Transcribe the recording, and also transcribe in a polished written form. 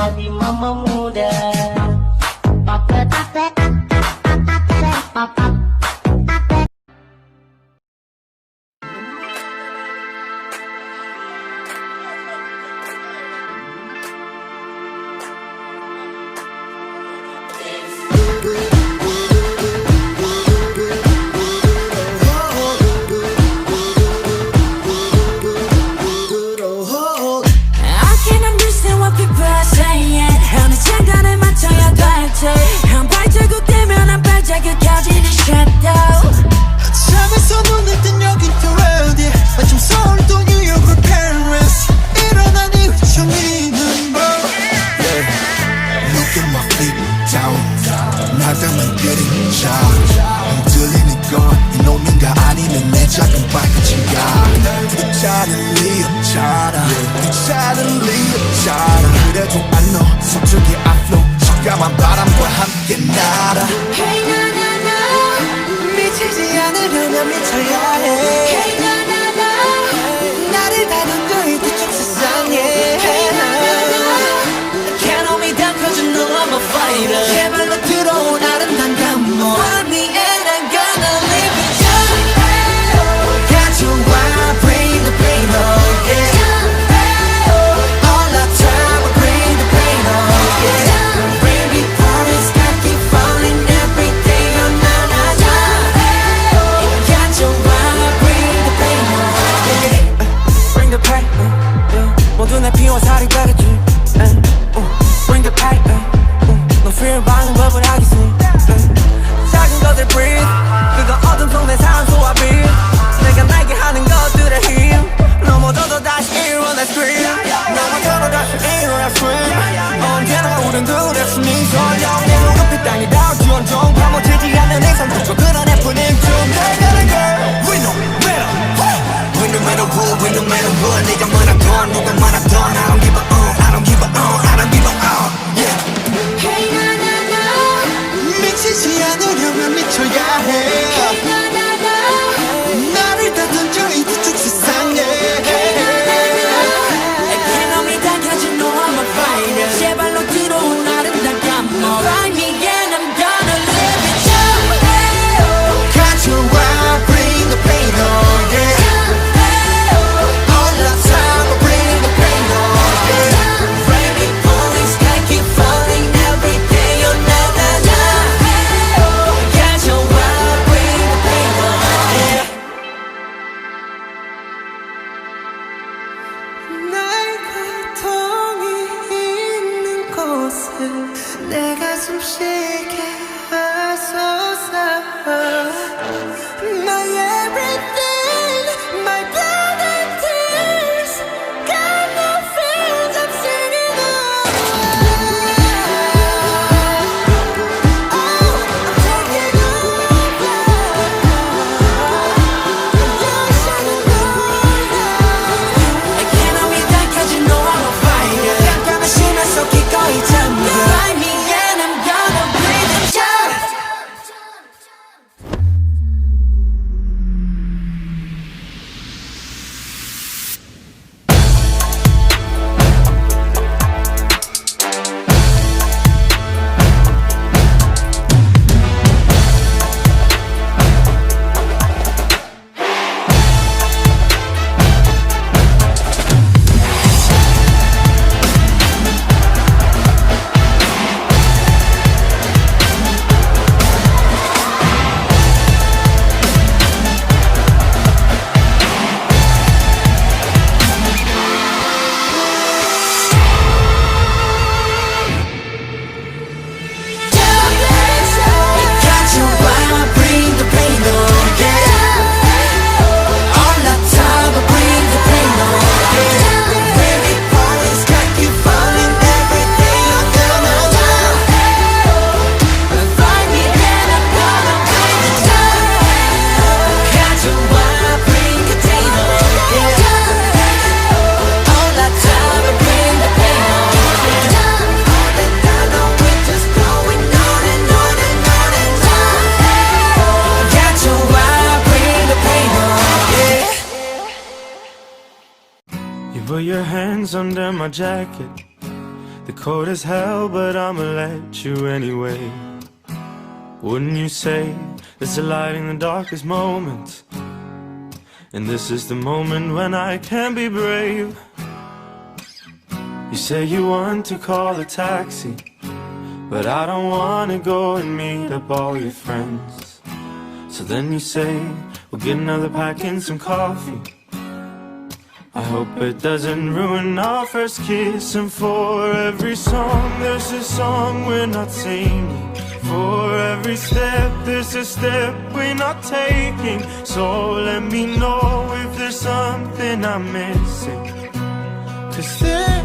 hati mama muda. Put your hands under my jacket. The code is hell, but I'ma let you anyway. Wouldn't you say there's a light in the darkest moments? And this is the moment when I can be brave. You say you want to call a taxi, but I don't wanna go and meet up all your friends. So then you say, we'll get another pack and some coffee. I hope it doesn't ruin our first kiss. And for every song, there's a song we're not singing. For every step, there's a step we're not taking. So let me know if there's something I'm missing. 'Cause there